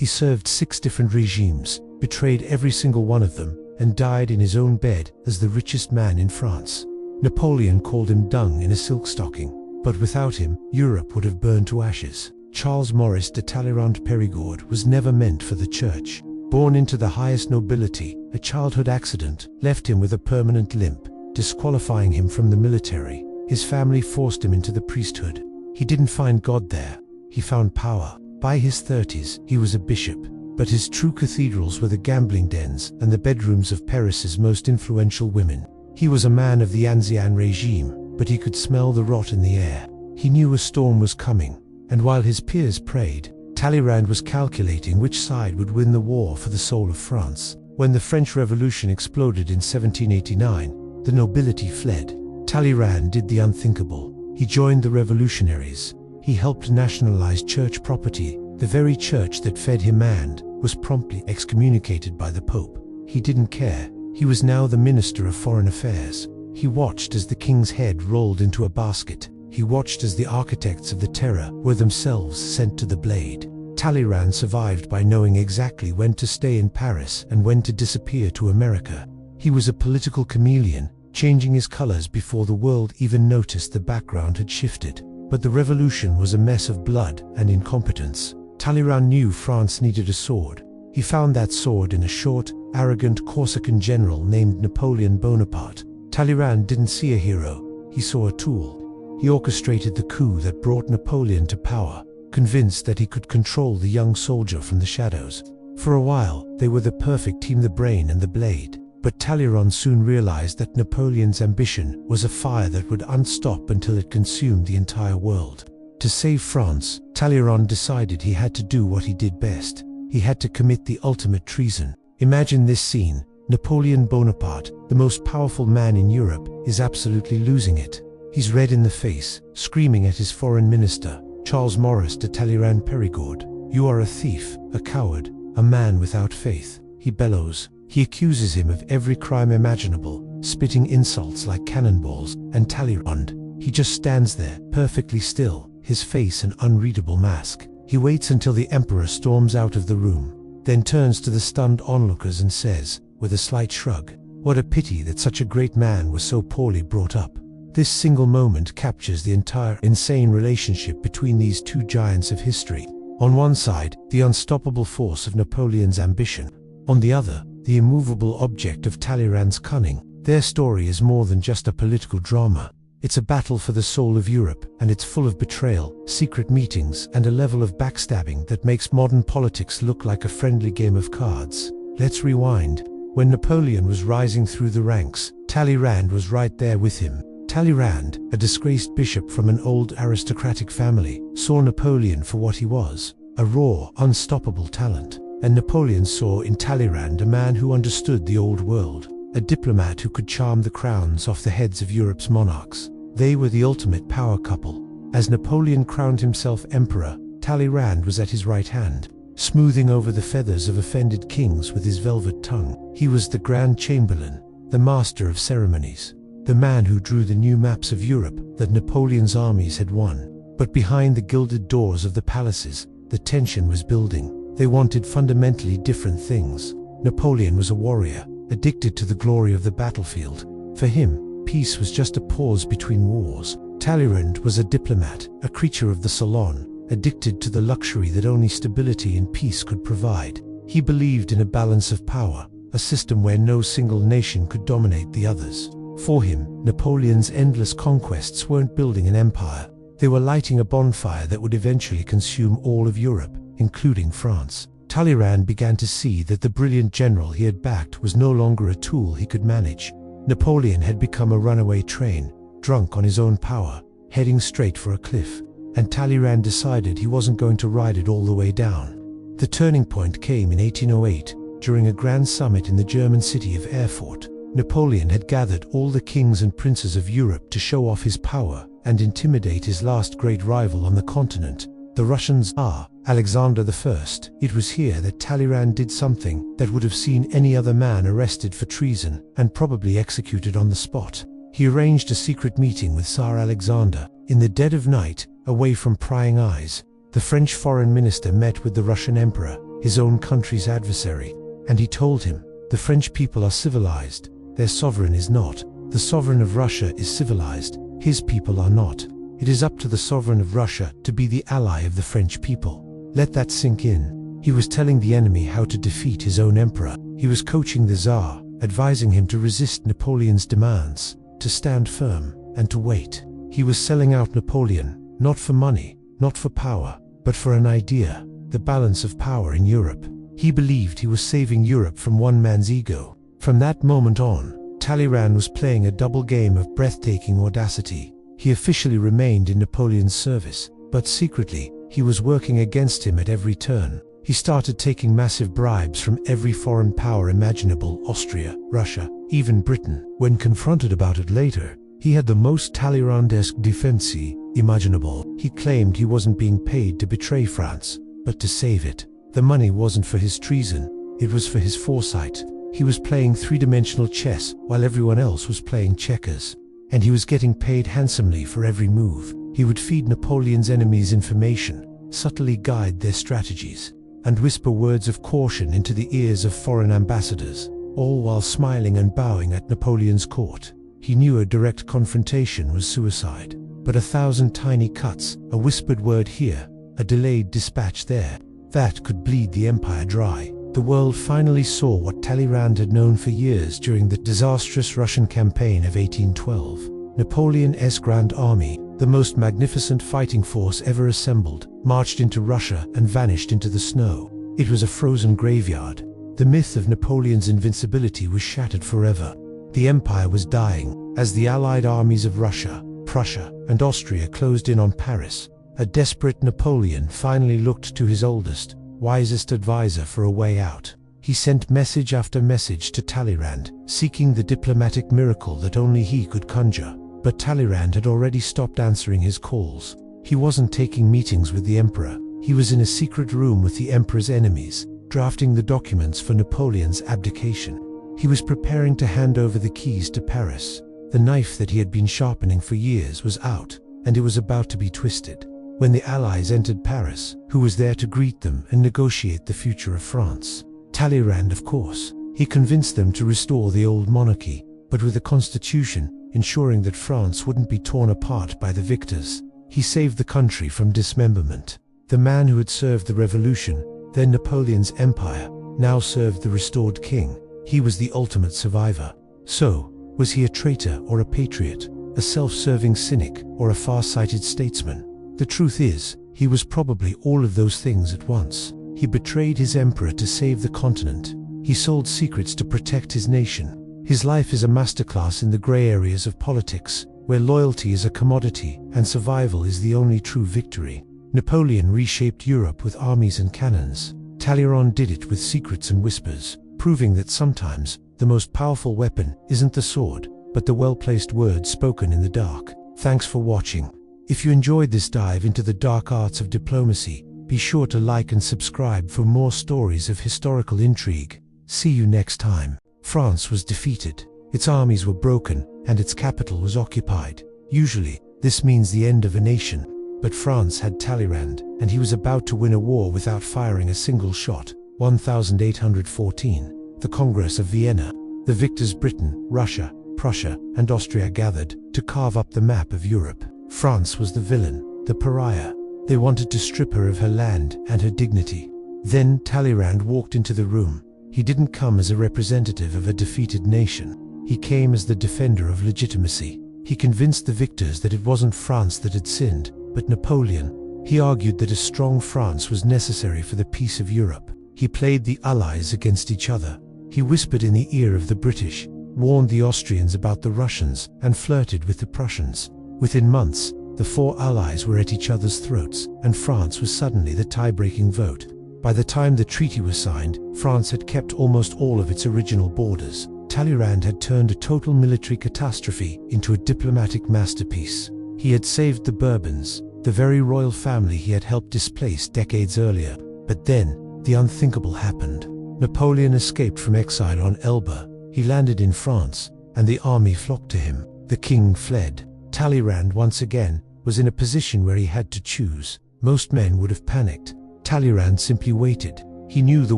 He served 6 different regimes, betrayed every single one of them, and died in his own bed as the richest man in France. Napoleon called him dung in a silk stocking, but without him, Europe would have burned to ashes. Charles-Maurice de Talleyrand Périgord was never meant for the church. Born into the highest nobility, a childhood accident left him with a permanent limp, disqualifying him from the military. His family forced him into the priesthood. He didn't find God there. He found power. By his 30s, he was a bishop, but his true cathedrals were the gambling dens and the bedrooms of Paris's most influential women. He was a man of the Ancien regime, but he could smell the rot in the air. He knew a storm was coming, and while his peers prayed, Talleyrand was calculating which side would win the war for the soul of France. When the French Revolution exploded in 1789, the nobility fled. Talleyrand did the unthinkable. He joined the revolutionaries. He helped nationalize church property. The very church that fed him and was promptly excommunicated by the Pope. He didn't care. He was now the Minister of Foreign Affairs. He watched as the king's head rolled into a basket. He watched as the architects of the terror were themselves sent to the blade. Talleyrand survived by knowing exactly when to stay in Paris and when to disappear to America. He was a political chameleon, changing his colors before the world even noticed the background had shifted. But the revolution was a mess of blood and incompetence. Talleyrand knew France needed a sword. He found that sword in a short, arrogant Corsican general named Napoleon Bonaparte. Talleyrand didn't see a hero, he saw a tool. He orchestrated the coup that brought Napoleon to power, convinced that he could control the young soldier from the shadows. For a while, they were the perfect team, the brain and the blade. But Talleyrand soon realized that Napoleon's ambition was a fire that would unstop until it consumed the entire world. To save France, Talleyrand decided he had to do what he did best. He had to commit the ultimate treason. Imagine this scene. Napoleon Bonaparte, the most powerful man in Europe, is absolutely losing it. He's red in the face, screaming at his foreign minister, Charles-Maurice de Talleyrand Périgord. "You are a thief, a coward, a man without faith," he bellows. He accuses him of every crime imaginable, spitting insults like cannonballs, and Talleyrand, he just stands there, perfectly still, his face an unreadable mask. He waits until the emperor storms out of the room, then turns to the stunned onlookers and says, with a slight shrug, "What a pity that such a great man was so poorly brought up." This single moment captures the entire insane relationship between these two giants of history. On one side, the unstoppable force of Napoleon's ambition. On the other, the immovable object of Talleyrand's cunning. Their story is more than just a political drama. It's a battle for the soul of Europe, and it's full of betrayal, secret meetings, and a level of backstabbing that makes modern politics look like a friendly game of cards. Let's rewind. When Napoleon was rising through the ranks, Talleyrand was right there with him. Talleyrand, a disgraced bishop from an old aristocratic family, saw Napoleon for what he was, a raw, unstoppable talent. And Napoleon saw in Talleyrand a man who understood the old world, a diplomat who could charm the crowns off the heads of Europe's monarchs. They were the ultimate power couple. As Napoleon crowned himself emperor, Talleyrand was at his right hand, smoothing over the feathers of offended kings with his velvet tongue. He was the Grand Chamberlain, the master of ceremonies, the man who drew the new maps of Europe that Napoleon's armies had won. But behind the gilded doors of the palaces, the tension was building. They wanted fundamentally different things. Napoleon was a warrior, addicted to the glory of the battlefield. For him, peace was just a pause between wars. Talleyrand was a diplomat, a creature of the salon, addicted to the luxury that only stability and peace could provide. He believed in a balance of power, a system where no single nation could dominate the others. For him, Napoleon's endless conquests weren't building an empire. They were lighting a bonfire that would eventually consume all of Europe, including France. Talleyrand began to see that the brilliant general he had backed was no longer a tool he could manage. Napoleon had become a runaway train, drunk on his own power, heading straight for a cliff, and Talleyrand decided he wasn't going to ride it all the way down. The turning point came in 1808, during a grand summit in the German city of Erfurt. Napoleon had gathered all the kings and princes of Europe to show off his power and intimidate his last great rival on the continent, the Russian Tsar, Alexander I. It was here that Talleyrand did something that would have seen any other man arrested for treason and probably executed on the spot. He arranged a secret meeting with Tsar Alexander. In the dead of night, away from prying eyes, the French foreign minister met with the Russian emperor, his own country's adversary. And he told him, "The French people are civilized. Their sovereign is not. The sovereign of Russia is civilized. His people are not. It is up to the sovereign of Russia to be the ally of the French people." Let that sink in. He was telling the enemy how to defeat his own emperor. He was coaching the Tsar, advising him to resist Napoleon's demands, to stand firm, and to wait. He was selling out Napoleon, not for money, not for power, but for an idea, the balance of power in Europe. He believed he was saving Europe from one man's ego. From that moment on, Talleyrand was playing a double game of breathtaking audacity. He officially remained in Napoleon's service, but secretly, he was working against him at every turn. He started taking massive bribes from every foreign power imaginable: Austria, Russia, even Britain. When confronted about it later, he had the most Talleyrandesque defense imaginable. He claimed he wasn't being paid to betray France, but to save it. The money wasn't for his treason, it was for his foresight. He was playing three-dimensional chess while everyone else was playing checkers. And he was getting paid handsomely for every move. He would feed Napoleon's enemies information, subtly guide their strategies, and whisper words of caution into the ears of foreign ambassadors, all while smiling and bowing at Napoleon's court. He knew a direct confrontation was suicide, but 1,000 tiny cuts, a whispered word here, a delayed dispatch there, that could bleed the empire dry. The world finally saw what Talleyrand had known for years during the disastrous Russian campaign of 1812. Napoleon's Grand Army, the most magnificent fighting force ever assembled, marched into Russia and vanished into the snow. It was a frozen graveyard. The myth of Napoleon's invincibility was shattered forever. The empire was dying, as the allied armies of Russia, Prussia, and Austria closed in on Paris. A desperate Napoleon finally looked to his oldest, wisest advisor for a way out. He sent message after message to Talleyrand, seeking the diplomatic miracle that only he could conjure. But Talleyrand had already stopped answering his calls. He wasn't taking meetings with the emperor. He was in a secret room with the emperor's enemies, drafting the documents for Napoleon's abdication. He was preparing to hand over the keys to Paris. The knife that he had been sharpening for years was out, and it was about to be twisted. When the Allies entered Paris, who was there to greet them and negotiate the future of France? Talleyrand, of course. He convinced them to restore the old monarchy, but with a constitution, ensuring that France wouldn't be torn apart by the victors. He saved the country from dismemberment. The man who had served the revolution, then Napoleon's empire, now served the restored king. He was the ultimate survivor. So, was he a traitor or a patriot, a self-serving cynic or a far-sighted statesman? The truth is, he was probably all of those things at once. He betrayed his emperor to save the continent. He sold secrets to protect his nation. His life is a masterclass in the gray areas of politics, where loyalty is a commodity and survival is the only true victory. Napoleon reshaped Europe with armies and cannons. Talleyrand did it with secrets and whispers, proving that sometimes the most powerful weapon isn't the sword, but the well-placed words spoken in the dark. Thanks for watching. If you enjoyed this dive into the dark arts of diplomacy, be sure to like and subscribe for more stories of historical intrigue. See you next time. France was defeated, its armies were broken, and its capital was occupied. Usually, this means the end of a nation. But France had Talleyrand, and he was about to win a war without firing a single shot. 1814, the Congress of Vienna. The victors Britain, Russia, Prussia, and Austria gathered to carve up the map of Europe. France was the villain, the pariah. They wanted to strip her of her land and her dignity. Then Talleyrand walked into the room. He didn't come as a representative of a defeated nation. He came as the defender of legitimacy. He convinced the victors that it wasn't France that had sinned, but Napoleon. He argued that a strong France was necessary for the peace of Europe. He played the Allies against each other. He whispered in the ear of the British, warned the Austrians about the Russians, and flirted with the Prussians. Within months, the four allies were at each other's throats, and France was suddenly the tie-breaking vote. By the time the treaty was signed, France had kept almost all of its original borders. Talleyrand had turned a total military catastrophe into a diplomatic masterpiece. He had saved the Bourbons, the very royal family he had helped displace decades earlier. But then, the unthinkable happened. Napoleon escaped from exile on Elba. He landed in France, and the army flocked to him. The king fled. Talleyrand, once again, was in a position where he had to choose. Most men would have panicked. Talleyrand simply waited. He knew the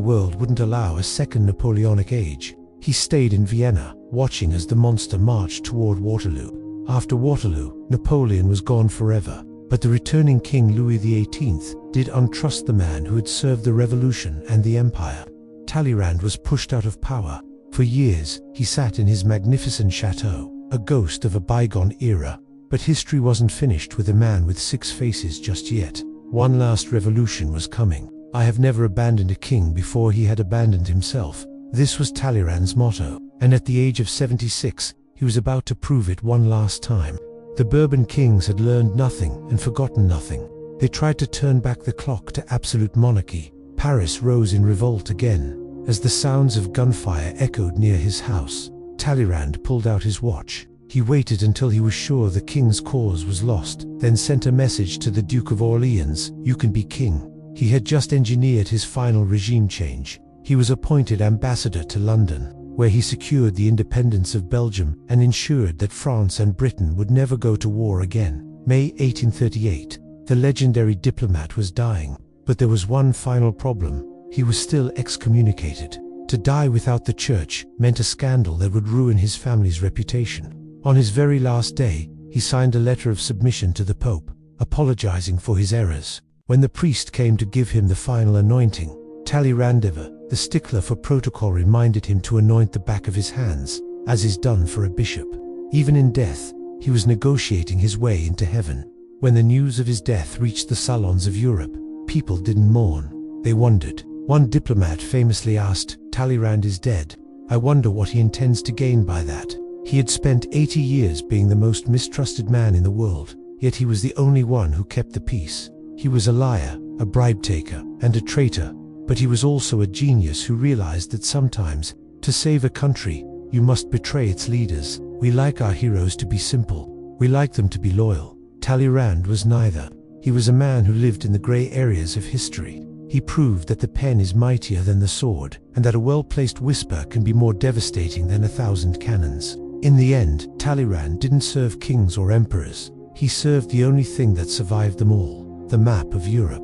world wouldn't allow a second Napoleonic age. He stayed in Vienna, watching as the monster marched toward Waterloo. After Waterloo, Napoleon was gone forever, but the returning King Louis XVIII did untrust the man who had served the revolution and the empire. Talleyrand was pushed out of power. For years, he sat in his magnificent chateau, a ghost of a bygone era. But history wasn't finished with a man with 6 faces just yet. One last revolution was coming. I have never abandoned a king before he had abandoned himself. This was Talleyrand's motto, and at the age of 76, he was about to prove it one last time. The Bourbon kings had learned nothing and forgotten nothing. They tried to turn back the clock to absolute monarchy. Paris rose in revolt again. As the sounds of gunfire echoed near his house, Talleyrand pulled out his watch. He waited until he was sure the king's cause was lost, then sent a message to the Duke of Orleans, "You can be king." He had just engineered his final regime change. He was appointed ambassador to London, where he secured the independence of Belgium and ensured that France and Britain would never go to war again. May 1838. The legendary diplomat was dying, but there was one final problem. He was still excommunicated. To die without the church meant a scandal that would ruin his family's reputation. On his very last day, he signed a letter of submission to the Pope, apologizing for his errors. When the priest came to give him the final anointing, Talleyrand, the stickler for protocol, reminded him to anoint the back of his hands, as is done for a bishop. Even in death, he was negotiating his way into heaven. When the news of his death reached the salons of Europe, people didn't mourn. They wondered. One diplomat famously asked, "Talleyrand is dead. I wonder what he intends to gain by that." He had spent 80 years being the most mistrusted man in the world, yet he was the only one who kept the peace. He was a liar, a bribe-taker, and a traitor, but he was also a genius who realized that sometimes, to save a country, you must betray its leaders. We like our heroes to be simple. We like them to be loyal. Talleyrand was neither. He was a man who lived in the gray areas of history. He proved that the pen is mightier than the sword, and that a well-placed whisper can be more devastating than 1,000 cannons. In the end, Talleyrand didn't serve kings or emperors. He served the only thing that survived them all, the map of Europe.